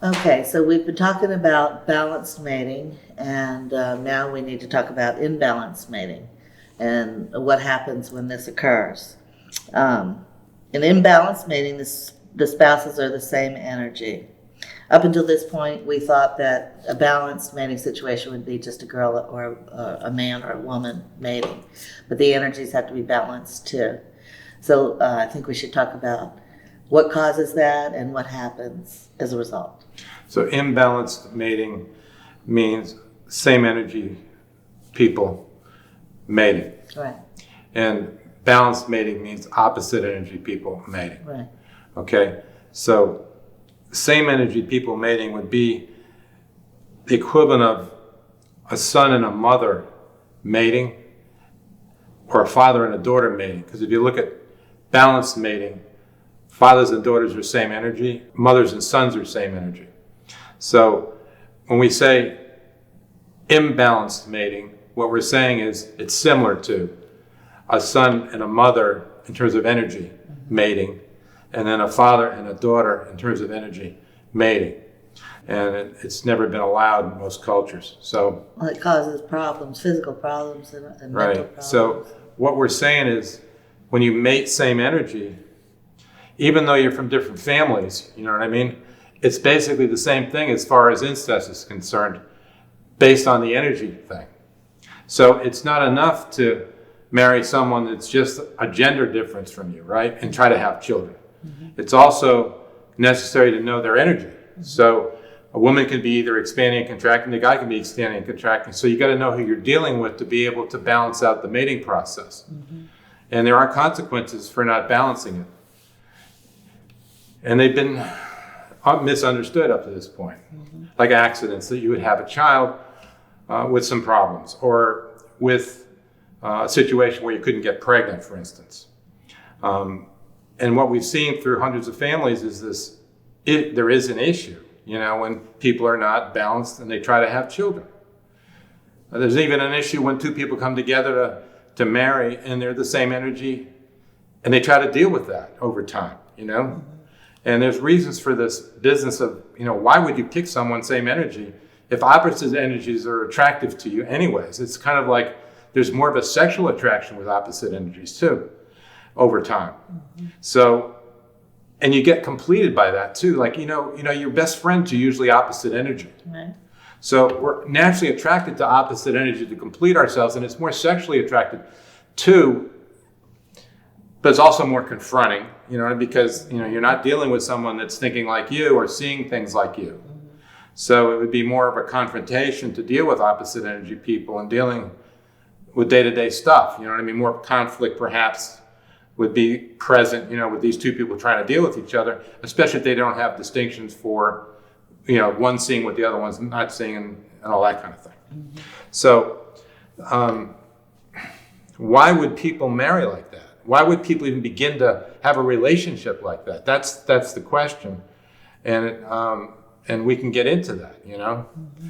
Okay, so we've been talking about balanced mating, and now we need to talk about imbalanced mating and what happens when this occurs. In imbalanced mating, the spouses are the same energy. Up until this point, we thought that a balanced mating situation would be just a girl or a man or a woman mating, but the energies have to be balanced too. So I think we should talk about what causes that and what happens as a result. So imbalanced mating means same energy people mating. Right, And balanced mating means opposite energy people mating. right. Okay? So same energy people mating would be the equivalent of a son and a mother mating or a father and a daughter mating. Because if you look at balanced mating, fathers and daughters are same energy, mothers and sons are same energy. So when we say imbalanced mating, what we're saying is it's similar to a son and a mother in terms of energy mating, and then a father and a daughter in terms of energy mating. And it's never been allowed in most cultures. So Well, it causes problems, physical problems and mental right. problems. So what we're saying is when you mate same energy, even though you're from different families, you know what I mean? It's basically the same thing as far as incest is concerned, based on the energy thing. So it's not enough to marry someone that's just a gender difference from you, right? And try to have children. Mm-hmm. It's also necessary to know their energy. Mm-hmm. So a woman can be either expanding and contracting, the guy can be expanding and contracting. So you got to know who you're dealing with to be able to balance out the mating process. Mm-hmm. And there are consequences for not balancing it. And they've been misunderstood up to this point. Mm-hmm. Like accidents, that you would have a child with some problems, or with a situation where you couldn't get pregnant, for instance. And what we've seen through hundreds of families is there is an issue, when people are not balanced and they try to have children. There's even an issue when two people come together to marry and they're the same energy, and they try to deal with that over time, Mm-hmm. And there's reasons for this business of, why would you pick someone same energy if opposite energies are attractive to you anyways? It's kind of like there's more of a sexual attraction with opposite energies too over time. Mm-hmm. So, and you get completed by that too. Like, your best friends are usually opposite energy. Right. So we're naturally attracted to opposite energy to complete ourselves, and it's more sexually attracted too. But it's also more confronting, because, you're not dealing with someone that's thinking like you or seeing things like you. Mm-hmm. So it would be more of a confrontation to deal with opposite energy people and dealing with day-to-day stuff. More conflict perhaps would be present, with these two people trying to deal with each other, especially if they don't have distinctions for, one seeing what the other one's not seeing and all that kind of thing. Mm-hmm. So why would people marry like that? Why would people even begin to have a relationship like that? That's the question, and we can get into that. Mm-hmm.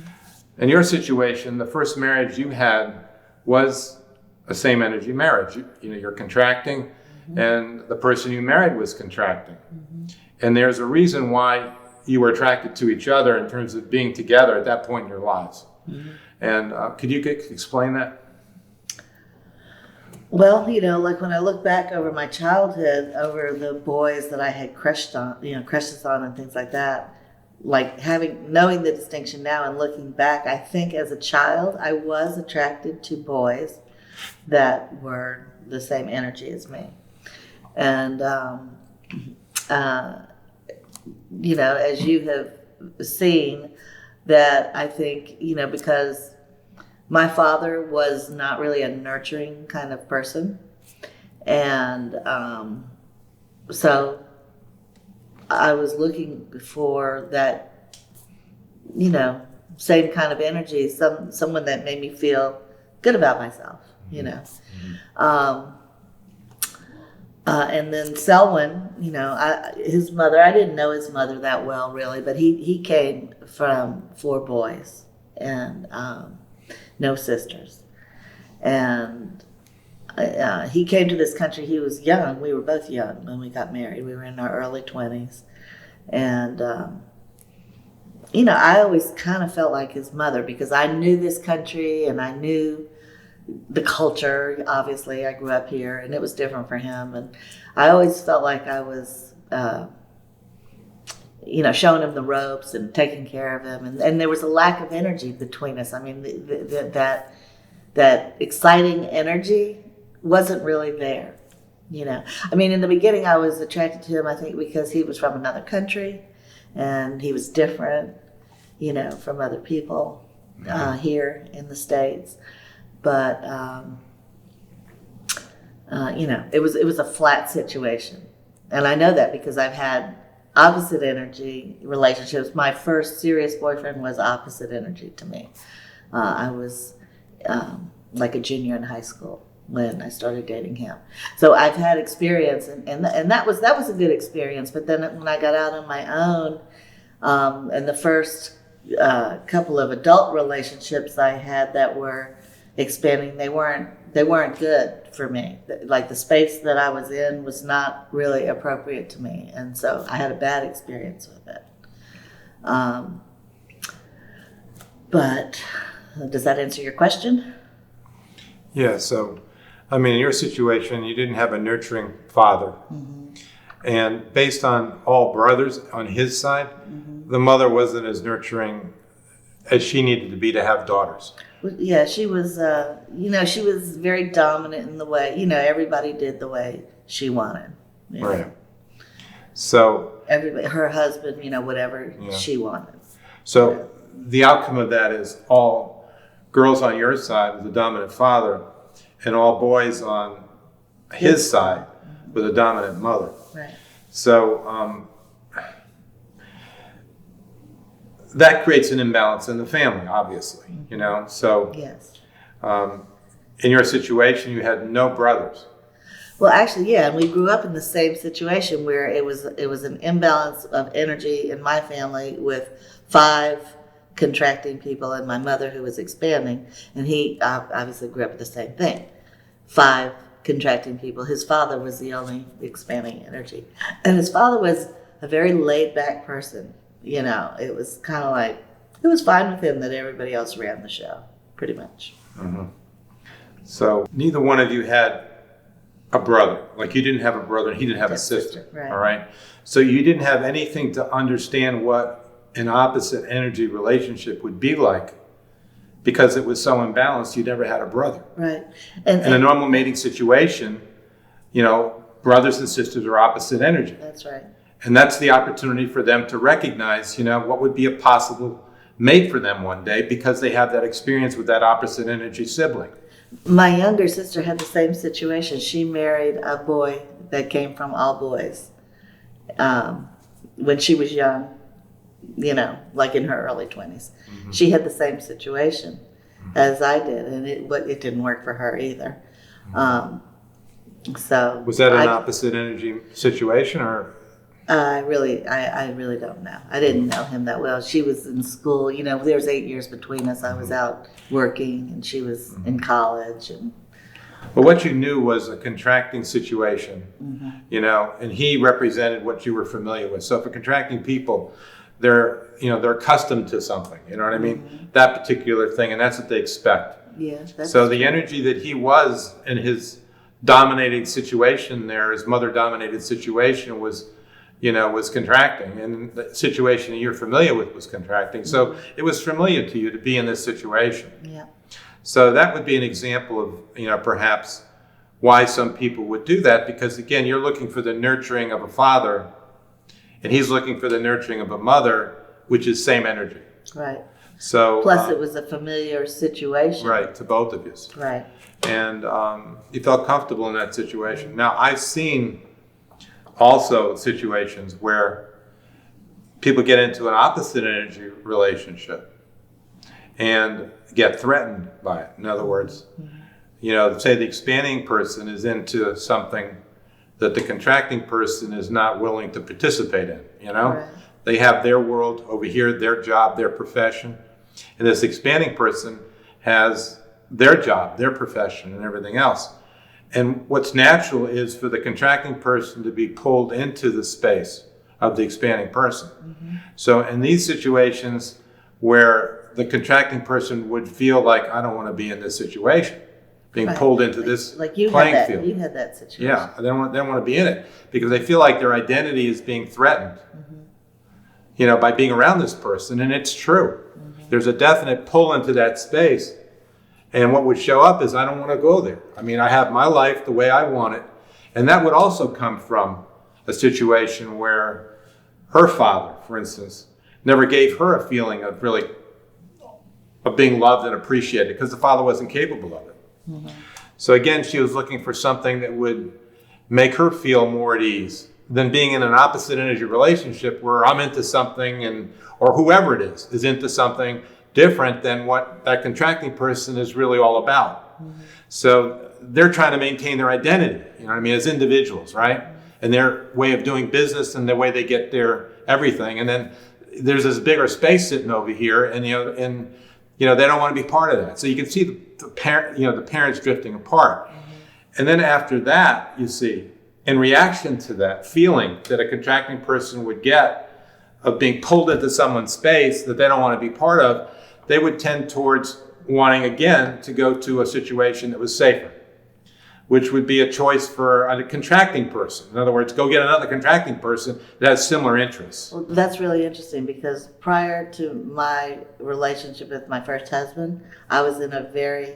In your situation, the first marriage you had was a same energy marriage. You're contracting, mm-hmm. and the person you married was contracting, mm-hmm. and there's a reason why you were attracted to each other in terms of being together at that point in your lives. Mm-hmm. And could you explain that? Well, like when I look back over my childhood, over the boys that I had crushes on and things like that, like knowing the distinction now and looking back, I think as a child, I was attracted to boys that were the same energy as me. And, as you have seen, that I think, because my father was not really a nurturing kind of person. And so I was looking for that, same kind of energy, someone that made me feel good about myself, Mm-hmm. And then Selwyn, his mother, I didn't know his mother that well really, but he came from 4 boys and no sisters. And he came to this country, he was young, we were both young when we got married, we were in our early 20s. And I always kind of felt like his mother because I knew this country and I knew the culture. Obviously, I grew up here and it was different for him. And I always felt like I was, showing him the ropes and taking care of him. And there was a lack of energy between us. I mean, that exciting energy wasn't really there. I mean, in the beginning, I was attracted to him, I think, because he was from another country and he was different, from other people here in the States. But, it was a flat situation. And I know that because I've had opposite energy relationships. My first serious boyfriend was opposite energy to me. I was like a junior in high school when I started dating him. So I've had experience, and that was a good experience. But then when I got out on my own, and the first couple of adult relationships I had that were expanding, they weren't good for me. Like the space that I was in was not really appropriate to me, and so I had a bad experience with it. But does that answer your question? Yeah, so, I mean, in your situation, you didn't have a nurturing father. Mm-hmm. And based on all brothers on his side, Mm-hmm. the mother wasn't as nurturing as she needed to be to have daughters. Yeah, she was, she was very dominant in the way, everybody did the way she wanted. Right. So, Everybody, her husband, whatever Yeah. she wanted. so the outcome of that is all girls on your side with a dominant father and all boys on his side with a dominant mother. Right. So that creates an imbalance in the family, obviously, So Yes. in your situation, you had no brothers. Well, actually, yeah, and we grew up in the same situation where it was an imbalance of energy in my family with 5 contracting people and my mother who was expanding, and he obviously grew up with the same thing. 5 contracting people. His father was the only expanding energy, and his father was a very laid back person. It was kind of like it was fine with him that everybody else ran the show, pretty much. Mm-hmm. So neither one of you had a brother. Like you didn't have a brother and he didn't have a sister. Right. All right. So you didn't have anything to understand what an opposite energy relationship would be like because it was so imbalanced. You never had a brother. Right. In a normal mating situation, brothers and sisters are opposite energy. That's right. And that's the opportunity for them to recognize, what would be a possible mate for them one day because they have that experience with that opposite energy sibling. My younger sister had the same situation. She married a boy that came from all boys when she was young, like in her early 20s. Mm-hmm. She had the same situation as I did, and but it didn't work for her either. So was that an opposite energy situation, or? I really don't know. I didn't know him that well. She was in school. There was 8 years between us. I was out working, and she was in college. But what you knew was a contracting situation, and he represented what you were familiar with. So for contracting people, they're accustomed to something. You know what I mean? Mm-hmm. That particular thing, and that's what they expect. Yeah. So the energy that he was in his dominated situation there, his mother-dominated situation was contracting, and the situation you're familiar with was contracting. So it was familiar to you to be in this situation. Yeah. So that would be an example of, perhaps why some people would do that, because again, you're looking for the nurturing of a father, and he's looking for the nurturing of a mother, which is same energy. Right. So plus it was a familiar situation. Right, to both of you. Right. And you felt comfortable in that situation. Now, I've seen also situations where people get into an opposite energy relationship and get threatened by it. In other words, say the expanding person is into something that the contracting person is not willing to participate in, Right. They have their world over here, their job, their profession, and this expanding person has their job, their profession, and everything else. And what's natural is for the contracting person to be pulled into the space of the expanding person. So in these situations where the contracting person would feel like, I don't want to be in this situation, being pulled into this playing field. You had that situation. Yeah, they don't want to be in it because they feel like their identity is being threatened, by being around this person. And it's true. There's a definite pull into that space. And what would show up is, I don't want to go there. I mean, I have my life the way I want it. And that would also come from a situation where her father, for instance, never gave her a feeling of being loved and appreciated because the father wasn't capable of it. So again, she was looking for something that would make her feel more at ease than being in an opposite energy relationship where I'm into something or whoever it is into something different than what that contracting person is really all about. So they're trying to maintain their identity, as individuals, right? And their way of doing business and the way they get their everything. And then there's this bigger space sitting over here, and they don't want to be part of that. So you can see the parents drifting apart. And then after that, you see, in reaction to that feeling that a contracting person would get of being pulled into someone's space that they don't want to be part of, they would tend towards wanting again to go to a situation that was safer, which would be a choice for a contracting person. In other words, go get another contracting person that has similar interests. Well, that's really interesting because prior to my relationship with my first husband, I was in a very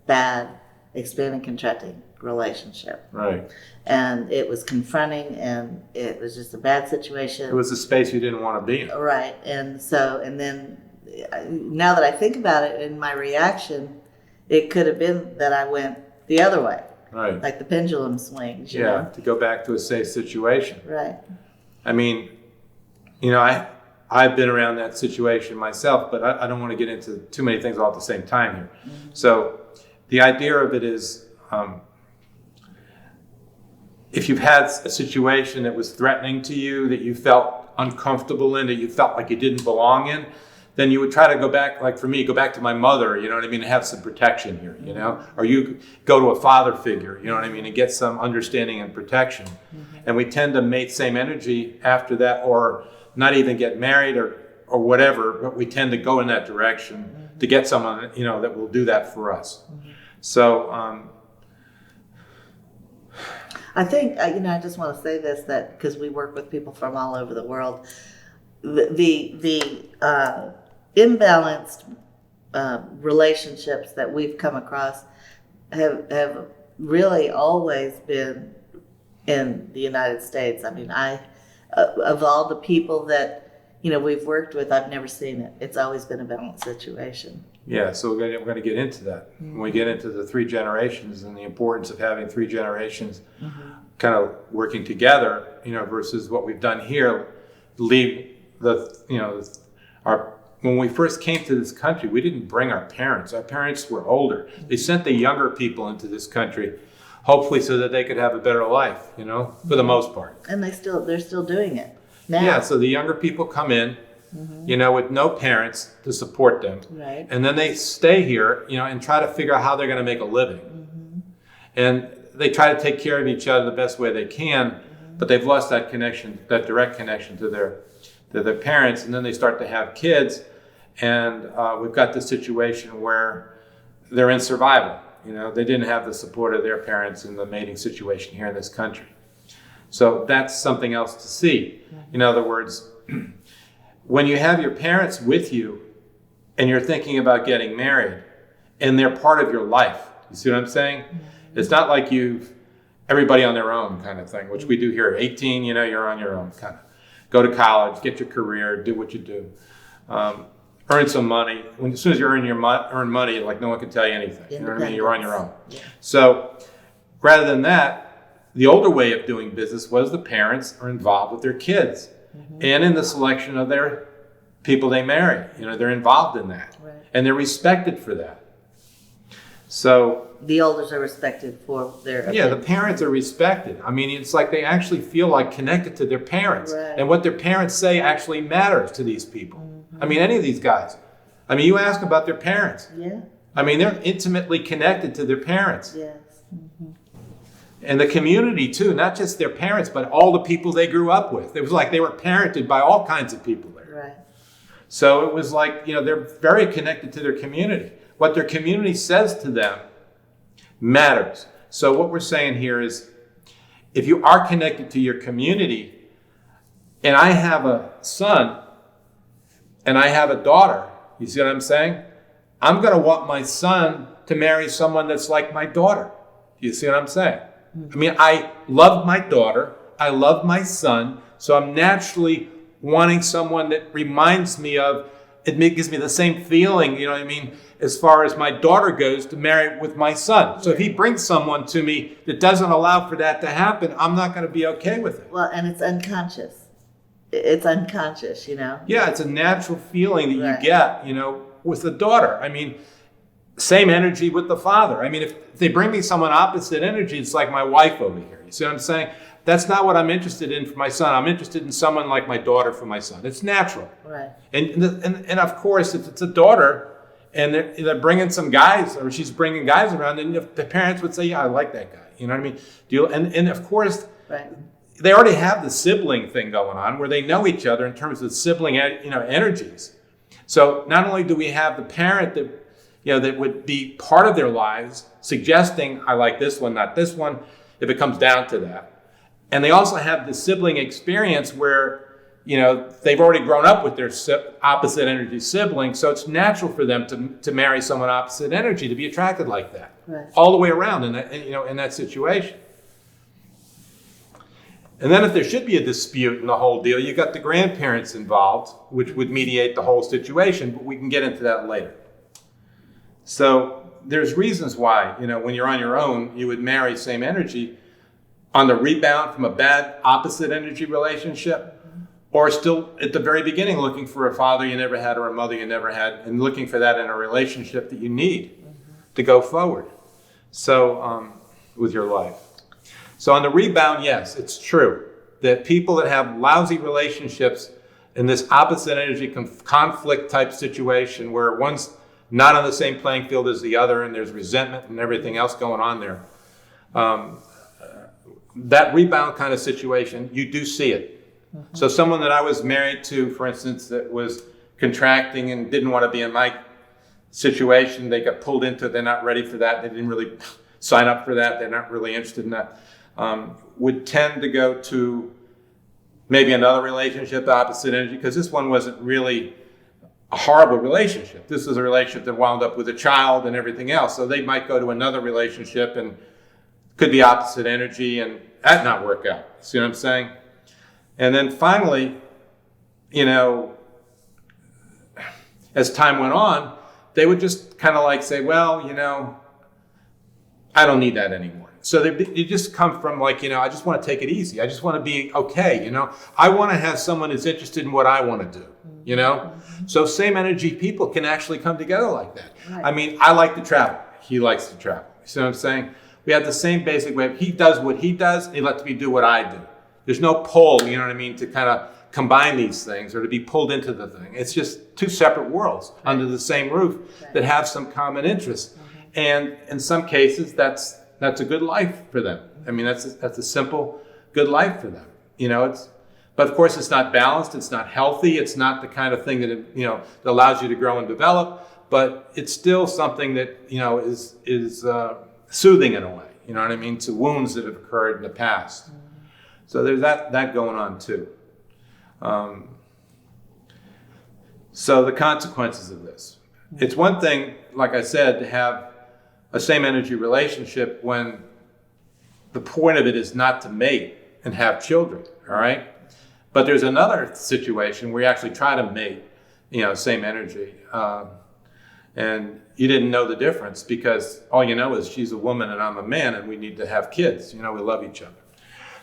bad expanding contracting relationship. Right. And it was confronting, and it was just a bad situation. It was a space you didn't want to be in. Right. And then now that I think about it, in my reaction, it could have been that I went the other way. Right. Like the pendulum swings, you know? To go back to a safe situation. Right. I mean, I've been around that situation myself, but I don't want to get into too many things all at the same time here. So the idea of it is, if you've had a situation that was threatening to you, that you felt uncomfortable in, that you felt like you didn't belong in, then you would try to go back, like for me, go back to my mother, and have some protection here, or you go to a father figure, and get some understanding and protection. And we tend to mate same energy after that, or not even get married or whatever, but we tend to go in that direction to get someone, that will do that for us. So, I think, I just want to say this, that because we work with people from all over the world, the imbalanced relationships that we've come across have really always been in the United States. I mean, of all the people that, we've worked with, I've never seen it. It's always been a balanced situation. Yeah, so we're going to get into that. When we get into the 3 generations and the importance of having 3 generations kind of working together, versus what we've done here, when we first came to this country, we didn't bring our parents. Our parents were older. They sent the younger people into this country, hopefully so that they could have a better life, for the most part. And they're still doing it now. Yeah, so the younger people come in, with no parents to support them. Right. And then they stay here, and try to figure out how they're going to make a living. And they try to take care of each other the best way they can, but they've lost that connection, that direct connection to their parents. And then they start to have kids. And we've got this situation where they're in survival. They didn't have the support of their parents in the mating situation here in this country. So that's something else to see. In other words, when you have your parents with you and you're thinking about getting married and they're part of your life, you see what I'm saying? It's not like everybody on their own kind of thing, which we do here. 18, you're on your own kind of. Go to college, get your career, do what you do. Earn some money. As soon as you earn money, like no one can tell you anything. You know what I mean? You're on your own. Yeah. So rather than that, the older way of doing business was the parents are involved with their kids and in the selection of their people they marry. They're involved in that. Right. And they're respected for that. So the elders are respected for their opinion. Yeah, the parents are respected. I mean, it's like they actually feel like connected to their parents. Right. And what their parents say actually matters to these people. I mean, any of these guys. I mean, you ask about their parents. Yeah. I mean, they're intimately connected to their parents. Yes. And the community too, not just their parents, but all the people they grew up with. It was like they were parented by all kinds of people there. Right. So it was like, they're very connected to their community. What their community says to them matters. So what we're saying here is, if you are connected to your community, and I have a son and I have a daughter, you see what I'm saying? I'm going to want my son to marry someone that's like my daughter. You see what I'm saying? I mean, I love my daughter, I love my son, so I'm naturally wanting someone that reminds me of, gives me the same feeling, you know what I mean, as far as my daughter goes, to marry with my son. So if he brings someone to me that doesn't allow for that to happen, I'm not going to be okay with it. Well, and it's unconscious. It's unconscious, Yeah, it's a natural feeling that you get, with the daughter. I mean, same energy with the father. I mean, if they bring me someone opposite energy, it's like my wife over here. You see what I'm saying? That's not what I'm interested in for my son. I'm interested in someone like my daughter for my son. It's natural. Right. And of course, if it's a daughter and they're bringing some guys, or she's bringing guys around, then the parents would say, yeah, I like that guy. You know what I mean? And of course, right. They already have the sibling thing going on where they know each other in terms of sibling, energies. So not only do we have the parent that, that would be part of their lives, suggesting, I like this one, not this one, if it comes down to that. And they also have the sibling experience where, they've already grown up with their opposite energy sibling, so it's natural for them to marry someone opposite energy, to be attracted like that. Right. All the way around in that situation. And then if there should be a dispute in the whole deal, you've got the grandparents involved, which would mediate the whole situation, but we can get into that later. So there's reasons why, when you're on your own, you would marry same energy on the rebound from a bad opposite energy relationship, or still at the very beginning looking for a father you never had or a mother you never had, and looking for that in a relationship that you need to go forward. So with your life. So on the rebound, yes, it's true that people that have lousy relationships in this opposite energy conflict type situation where one's not on the same playing field as the other and there's resentment and everything else going on there, that rebound kind of situation, you do see it. Mm-hmm. So someone that I was married to, for instance, that was contracting and didn't want to be in my situation, they got pulled into it, they're not ready for that, they didn't really sign up for that, they're not really interested in that. Would tend to go to maybe another relationship, opposite energy, because this one wasn't really a horrible relationship. This was a relationship that wound up with a child and everything else. So they might go to another relationship and could be opposite energy and that not work out. See what I'm saying? And then finally, as time went on, they would just kind of like say, well, I don't need that anymore. So you just come from I just want to take it easy. I just want to be okay, I want to have someone who's interested in what I want to do, So same energy people can actually come together like that. Right. I mean, I like to travel. He likes to travel. You see what I'm saying? We have the same basic way. He does what he does, and he lets me do what I do. There's no pull, to kind of combine these things or to be pulled into the thing. It's just two separate worlds under the same roof that have some common interests. And in some cases, that's a good life for them. I mean, that's a simple, good life for them. But of course, it's not balanced. It's not healthy. It's not the kind of thing that that allows you to grow and develop. But it's still something that is soothing in a way. You know what I mean? To wounds that have occurred in the past. So there's that going on too. So the consequences of this. It's one thing, like I said, to have a same energy relationship when the point of it is not to mate and have children, all right? But there's another situation where you actually try to mate, same energy. And you didn't know the difference because all you know is she's a woman and I'm a man and we need to have kids. We love each other.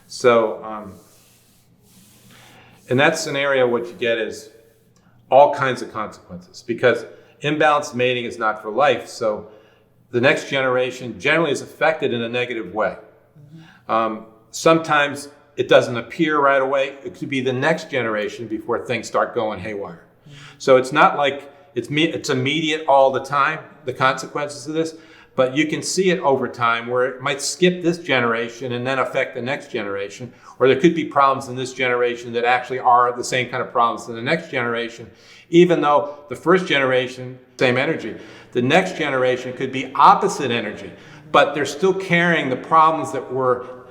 So in that scenario, what you get is all kinds of consequences because imbalanced mating is not for life. So the next generation generally is affected in a negative way. Mm-hmm. Sometimes it doesn't appear right away. It could be the next generation before things start going haywire. Mm-hmm. So it's not like it's immediate all the time, the consequences of this, but you can see it over time where it might skip this generation and then affect the next generation, or there could be problems in this generation that actually are the same kind of problems in the next generation, even though the first generation, same energy. The next generation could be opposite energy, but they're still carrying the problems that were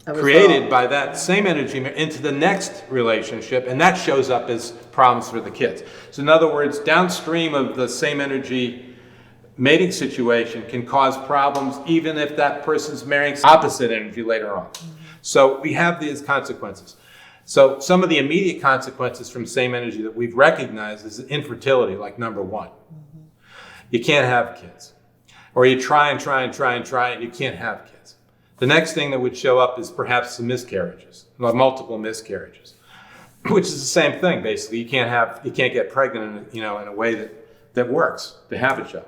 created by that same energy into the next relationship, and that shows up as problems for the kids. So in other words, downstream of the same energy mating situation can cause problems even if that person's marrying opposite energy later on. So we have these consequences. So some of the immediate consequences from same energy that we've recognized is infertility, like number one. You can't have kids. Or you try and you can't have kids. The next thing that would show up is perhaps some miscarriages, multiple miscarriages, which is the same thing basically. You can't get pregnant in a way that works to have a child.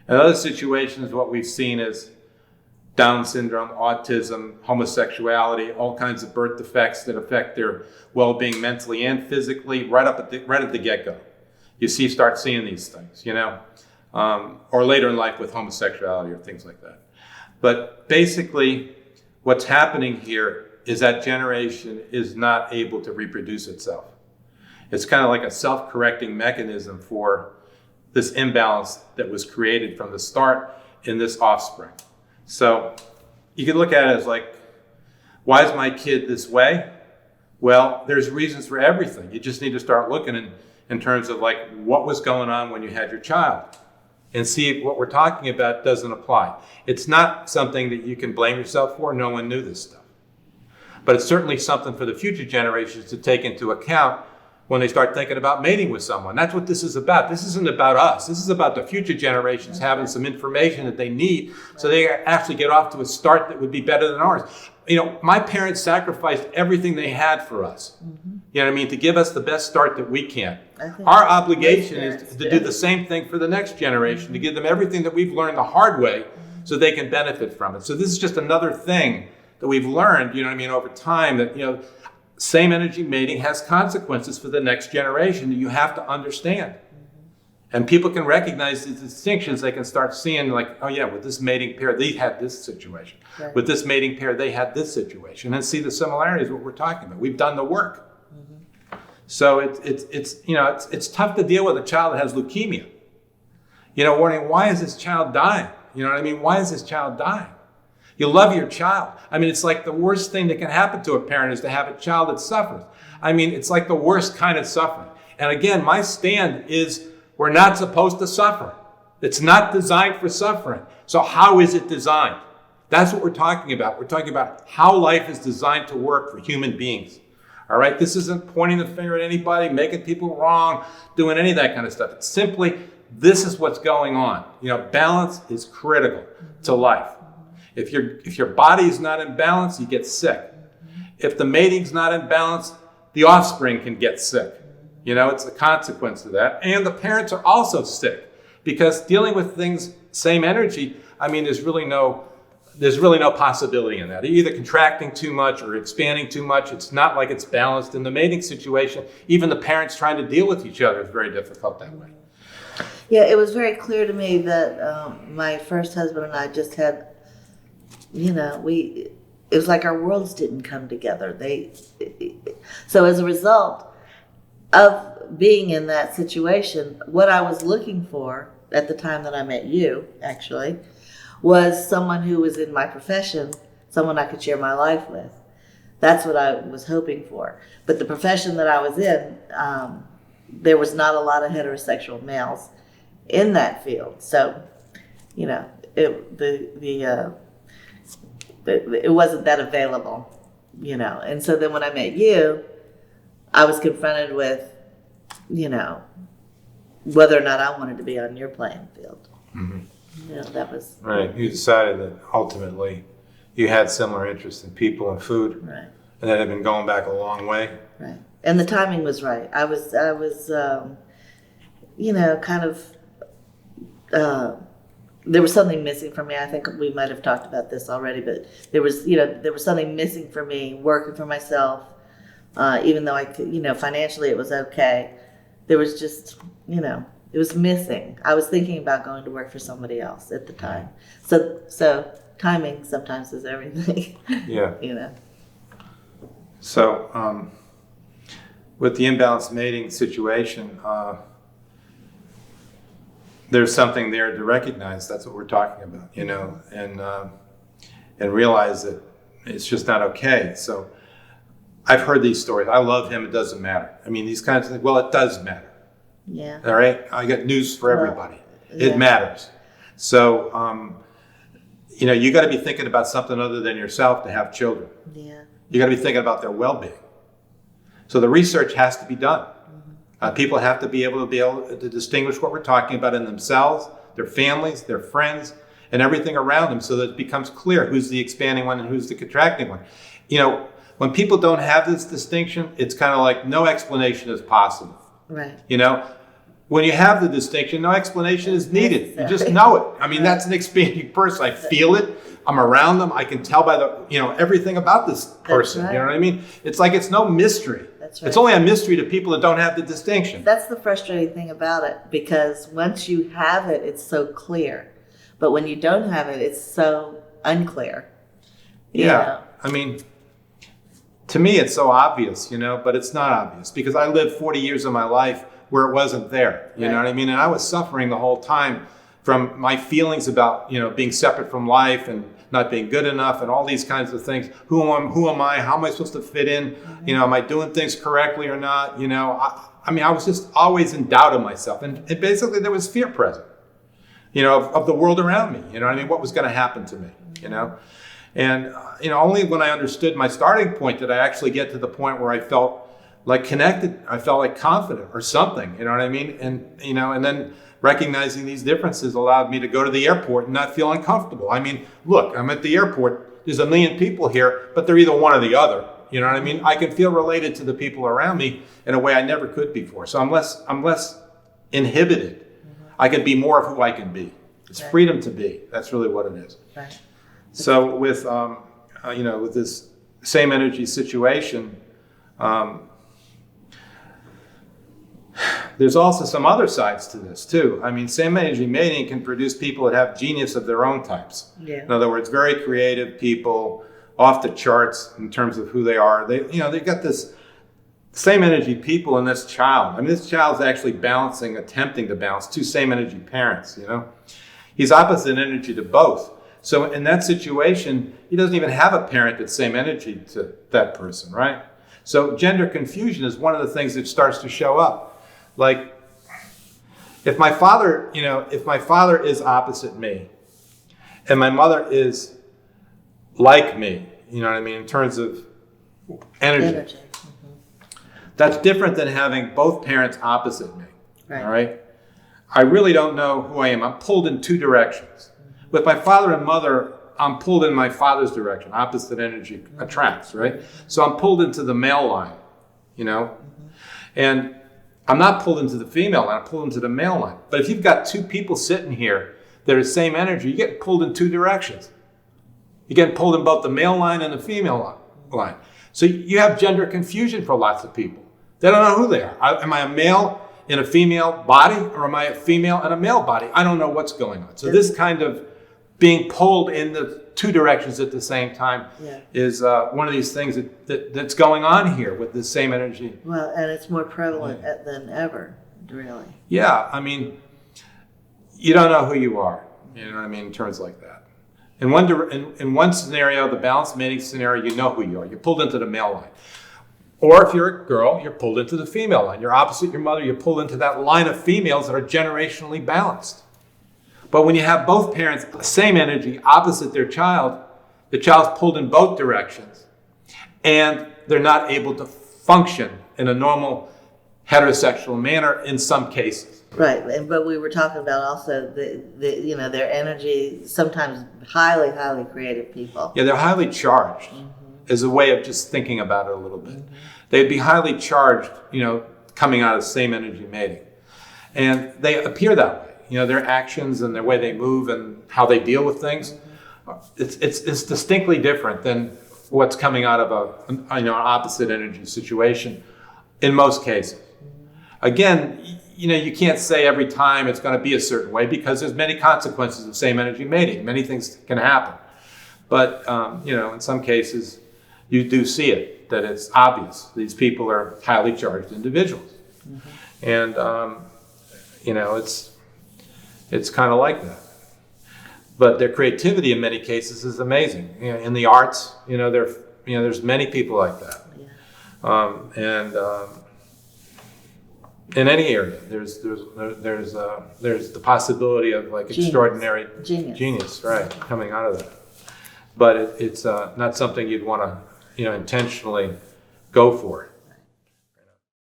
In other situations, what we've seen is Down syndrome, autism, homosexuality, all kinds of birth defects that affect their well-being mentally and physically right at the get-go. You start seeing these things, or later in life with homosexuality or things like that. But basically, what's happening here is that generation is not able to reproduce itself. It's kind of like a self-correcting mechanism for this imbalance that was created from the start in this offspring. So you can look at it as like, why is my kid this way? Well, there's reasons for everything. You just need to start looking in terms of like what was going on when you had your child and see if what we're talking about doesn't apply. It's not something that you can blame yourself for. No one knew this stuff. But it's certainly something for the future generations to take into account when they start thinking about mating with someone. That's what this is about. This isn't about us. This is about the future generations having some information that they need so they actually get off to a start that would be better than ours. My parents sacrificed everything they had for us. Mm-hmm. You know what I mean? To give us the best start that we can. Our obligation is to do the same thing for the next generation, mm-hmm. to give them everything that we've learned the hard way so they can benefit from it. So this is just another thing that we've learned, over time that, same energy mating has consequences for the next generation that you have to understand. Mm-hmm. And people can recognize these distinctions. They can start seeing like, oh yeah, with this mating pair, they had this situation. Right. With this mating pair, they had this situation. And see the similarities, what we're talking about. We've done the work. Mm-hmm. So it's tough to deal with a child that has leukemia. Wondering, why is this child dying? Why is this child dying? You love your child. It's like the worst thing that can happen to a parent is to have a child that suffers. It's like the worst kind of suffering. And again, my stand is we're not supposed to suffer. It's not designed for suffering. So how is it designed? That's what we're talking about. We're talking about how life is designed to work for human beings. All right? This isn't pointing the finger at anybody, making people wrong, doing any of that kind of stuff. It's simply, this is what's going on. Balance is critical to life. If your body is not in balance, you get sick. If the mating's not in balance, the offspring can get sick. It's a consequence of that. And the parents are also sick because dealing with things, same energy, there's really no possibility in that. They're either contracting too much or expanding too much. It's not like it's balanced in the mating situation. Even the parents trying to deal with each other is very difficult that way. Yeah, it was very clear to me that my first husband and I just had, it was like our worlds didn't come together. So as a result of being in that situation, what I was looking for at the time that I met you, actually, was someone who was in my profession, someone I could share my life with. That's what I was hoping for. But the profession that I was in, there was not a lot of heterosexual males in that field. So, it wasn't that available, And so then when I met you, I was confronted with, whether or not I wanted to be on your playing field. Mm-hmm. That was... Right. You decided that ultimately you had similar interests in people and food. Right. And that had been going back a long way. Right. And the timing was right. I was kind of... there was something missing for me. I think we might have talked about this already, but there was something missing for me working for myself. Even though I could, financially it was okay. There was just, It was missing. I was thinking about going to work for somebody else at the time. So timing sometimes is everything. Yeah. You know. So with the imbalanced mating situation, there's something there to recognize. That's what we're talking about, you know, and realize that it's just not okay. So I've heard these stories. I love him. It doesn't matter. I mean, these kinds of things. Well, it does matter. Yeah. All right. I got news for everybody. Yeah. It matters. So, you know, you got to be thinking about something other than yourself to have children. Yeah. You got to be thinking about their well-being. So the research has to be done. People have to be able to distinguish what we're talking about in themselves, their families, their friends, and everything around them, so that it becomes clear who's the expanding one and who's the contracting one. You know, when people don't have this distinction, it's kind of like no explanation is possible. Right. You know, when you have the distinction, no explanation is needed. You just know it. I mean, that's an expanding person. I feel it. I'm around them. I can tell by everything about this person. Right. You know what I mean? It's like it's no mystery. That's right. It's only a mystery to people that don't have the distinction. That's the frustrating thing about it, because once you have it, it's so clear. But when you don't have it, it's so unclear. You know? I mean, to me, it's so obvious, you know, but it's not obvious because I lived 40 years of my life where it wasn't there. You know what I mean? And I was suffering the whole time from my feelings about, you know, being separate from life and not being good enough and all these kinds of things. Who am I? How am I supposed to fit in? You know, am I doing things correctly or not? You know, I mean, I was just always in doubt of myself. And basically there was fear present, you know, of the world around me. You know what I mean? What was going to happen to me, you know? And, you know, only when I understood my starting point did I actually get to the point where I felt like connected. I felt like confident or something, you know what I mean? And, you know, and then recognizing these differences allowed me to go to the airport and not feel uncomfortable. I mean, look, I'm at the airport. There's a million people here, but they're either one or the other. You know what I mean? I can feel related to the people around me in a way I never could before. So I'm less inhibited. I can be more of who I can be. It's freedom to be. That's really what it is. Right. So with, you know, with this same energy situation, there's also some other sides to this too. I mean, same energy mating can produce people that have genius of their own types. Yeah. In other words, very creative people, off the charts in terms of who they are. They got this same energy people in this child. I mean, this child's actually attempting to balance two same energy parents, you know. He's opposite energy to both. So in that situation, he doesn't even have a parent that's same energy to that person, right? So gender confusion is one of the things that starts to show up. Like, if my father is opposite me, and my mother is like me, you know what I mean, in terms of energy. That's different than having both parents opposite me, all right? I really don't know who I am. I'm pulled in two directions. With my father and mother, I'm pulled in my father's direction. Opposite energy attracts, right? So I'm pulled into the male line, you know? And I'm not pulled into the female line, I'm pulled into the male line. But if you've got two people sitting here that are the same energy, you get pulled in two directions. You get pulled in both the male line and the female line. So you have gender confusion for lots of people. They don't know who they are. Am I a male in a female body, or am I a female in a male body? I don't know what's going on. So this kind of being pulled in the two directions at the same time is one of these things that's going on here with the same energy. Well, and it's more prevalent than ever, really. Yeah, I mean, you don't know who you are, you know what I mean, in terms like that. In one scenario, the balanced mating scenario, you know who you are. You're pulled into the male line. Or if you're a girl, you're pulled into the female line. You're opposite your mother, you're pulled into that line of females that are generationally balanced. But when you have both parents, same energy, opposite their child, the child's pulled in both directions. And they're not able to function in a normal heterosexual manner in some cases. Right, but we were talking about also their energy, sometimes highly, highly creative people. Yeah, they're highly charged as a way of just thinking about it a little bit. They'd be highly charged, you know, coming out of same energy mating. And they appear that way. You know, their actions and the way they move and how they deal with things, it's distinctly different than what's coming out of an opposite energy situation in most cases. Again, you can't say every time it's going to be a certain way because there's many consequences of same energy mating. Many things can happen. But, in some cases, you do see it, that it's obvious. These people are highly charged individuals. And, it's kind of like that. But their creativity in many cases is amazing. In the arts, there's many people like that. In any area, there's the possibility of like Genius. extraordinary Genius. right, coming out of that. But it's not something you'd want to intentionally go for.